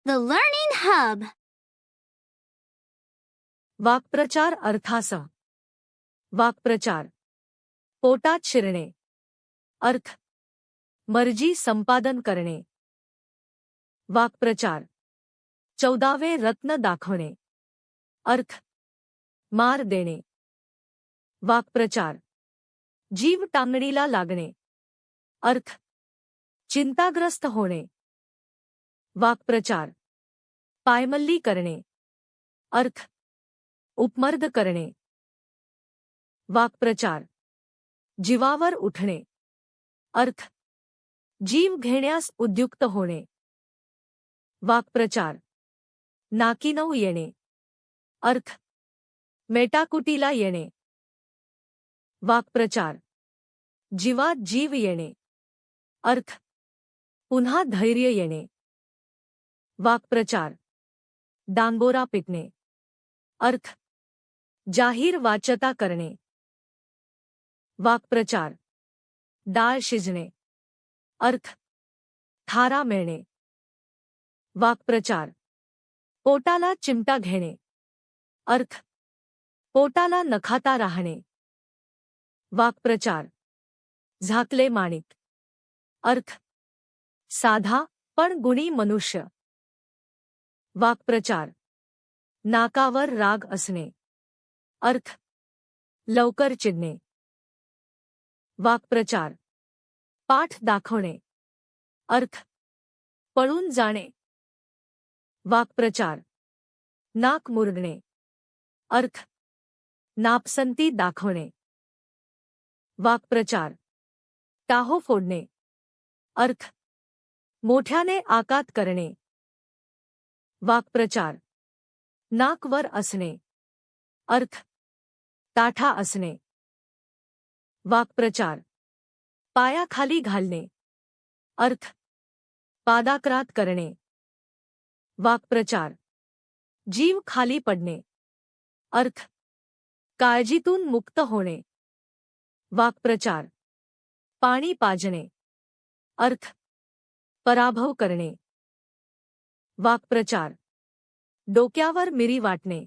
The Learning Hub. वाक्प्रचार अर्थासह. वाक्प्रचार. पोटात शिरणे. अर्थ. मर्जी संपादन करणे. वाक्प्रचार. 14वे रत्न दाखवणे. अर्थ. मार देणे. वाक्प्रचार. जीव टांगणीला लागणे. अर्थ. चिंताग्रस्त होणे. वाक्प्रचार. पायमल्ली करणे. अर्थ. उपमर्द करणे. वाक्प्रचार. जीवावर उठणे. अर्थ. जीव घेण्यास उद्युक्त होणे. वाक्प्रचार. नाकीनऊ येणे. अर्थ. मेटाकुटीला येणे. वाक्प्रचार. जीवात जीव येणे. अर्थ. पुन्हा धैर्य येणे. वाक्प्रचार. डांगोरा पिटणे. अर्थ. जाहीर वाच्यता करणे. वाक्प्रचार. डाळ शिजणे. अर्थ. थारा मिळणे. वाक्प्रचार. पोटाला चिमटा घेणे. अर्थ. पोटाला नखाता राहणे. वाक्प्रचार. झाकले माणिक. अर्थ. साधा पण गुणी मनुष्य. वाक्प्रचार. नाकावर राग असणे. अर्थ. लवकर चिडणे. वाक्प्रचार. पाठ दाखवणे. अर्थ. पळून जाणे. वाक्प्रचार. नाक मुरडणे. अर्थ. नापसंती दाखवणे. वाक्प्रचार. टाहो फोडणे. अर्थ. मोठ्याने आकात करणे. वाक्प्रचार. नाक वर असणे. अर्थ. ताठा असणे. वाक्प्रचार. पायाखाली घालणे. अर्थ. पादाक्रांत करणे. वाक्प्रचार. जीव खाली पडणे. अर्थ. काळजीतून मुक्त होणे. वाक्प्रचार. पाणी पाजणे. अर्थ. पराभव करणे. वाक्प्रचार. डोक्यावर मिरी वाटणे.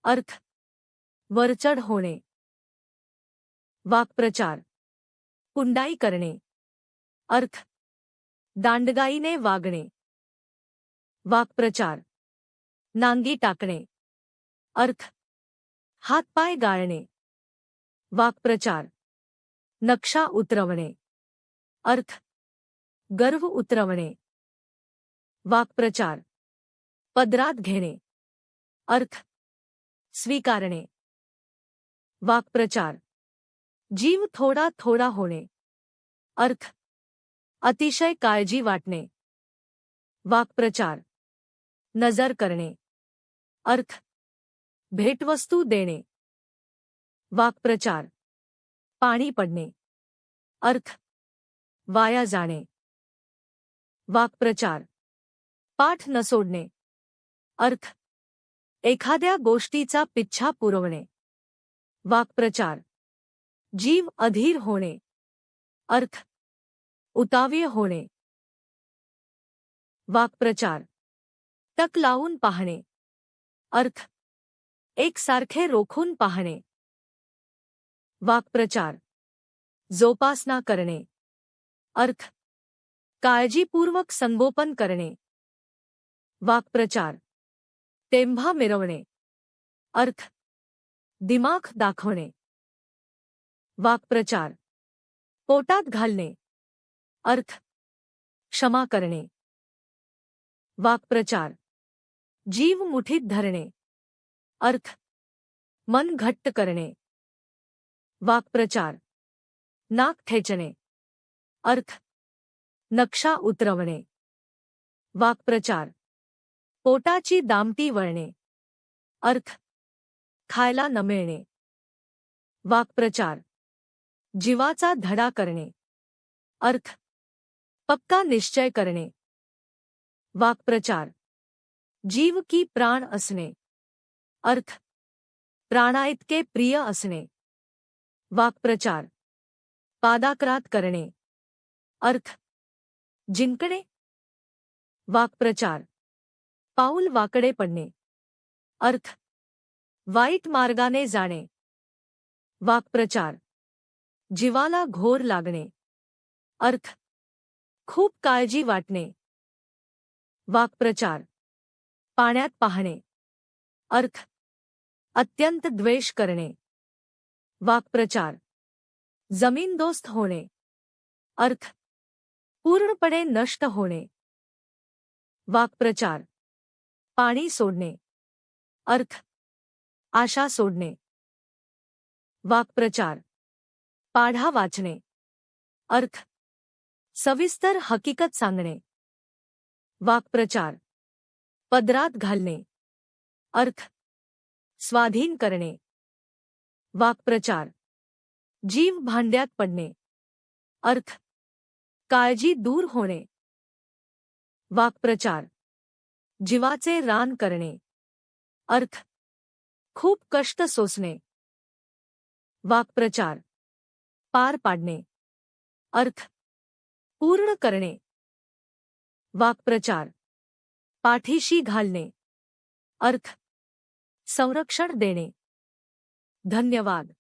अर्थ. वरचढ होणे. वाक्प्रचार. कुंडाई करणे. अर्थ. दांडगाईने वागणे. वाक्प्रचार. नांगी टाकणे. अर्थ. हातपाय गाळणे. वाक्प्रचार. नक्षा उतरवणे. अर्थ. गर्व उतरवणे. वाक्प्रचार. पदरात घेणे. अर्थ. स्वीकारणे. वाक्प्रचार. जीव थोडा थोडा होणे. अर्थ. अतिशय काळजी वाटणे. वाक्प्रचार. नजर करणे. अर्थ. भेटवस्तू देणे. वाक्प्रचार. पाणी पडणे. अर्थ. वाया जाणे. वाक्प्रचार. पाठ न सोडणे. अर्थ. एखाद्या गोष्टीचा पिच्छा पुरवणे. वाक्प्रचार. जीव अधीर होणे. अर्थ. उतावीय होणे. वाक्प्रचार. टक लावून पाहणे. अर्थ. एकसारखे रोखून पाहणे. वाक्प्रचार. जोपासना करणे. अर्थ. काळजीपूर्वक संगोपन करणे. वाक्प्रचार. टेंभा मिरवणे. अर्थ. दिमाख दाखवणे. वाक्प्रचार. पोटात घालणे. अर्थ. क्षमा करणे. वाक्प्रचार. जीव मुठीत धरणे. अर्थ. मन घट्ट करणे. वाक्प्रचार. नाक ठेचणे. अर्थ. नक्षा उतरवणे. वाक्प्रचार. पोटाची दामटी वळणे. अर्थ. खायला न मिळणे. वाक्प्रचार. जीवाचा धडा करणे. अर्थ. पक्का निश्चय करणे. वाक्प्रचार. जीव की प्राण असणे. अर्थ. प्राणाइतके प्रिय असणे. वाक्प्रचार. पादाक्रांत करणे. अर्थ. जिंकणे. वाक्प्रचार. पाऊल वाकडे पडणे. अर्थ वाईट मार्गाने जाणे. वाक्प्रचार जीवाला घोर लागणे. अर्थ खूप काळजी वाटणे. वाक्प्रचार पाण्यात पाहणे. अर्थ अत्यंत द्वेष करणे. वाक्प्रचार जमीनदोस्त होणे. अर्थ पूर्णपणे नष्ट होणे. वाक्प्रचार पाणी सोडणे. अर्थ आशा सोडणे. वाक्प्रचार पाढा वाचणे. अर्थ सविस्तर हकीकत सांगणे. वाक्प्रचार पदरात घालणे. अर्थ स्वाधीन करणे. वाक्प्रचार जीव भांड्यात पडणे. अर्थ काळजी दूर होणे. वाक्प्रचार जीवाचे रान करणे. अर्थ खूप कष्ट सोसणे. वाक्प्रचार पार पाडणे. अर्थ पूर्ण करणे. वाक्प्रचार पाठीशी घालणे. अर्थ संरक्षण देणे. धन्यवाद.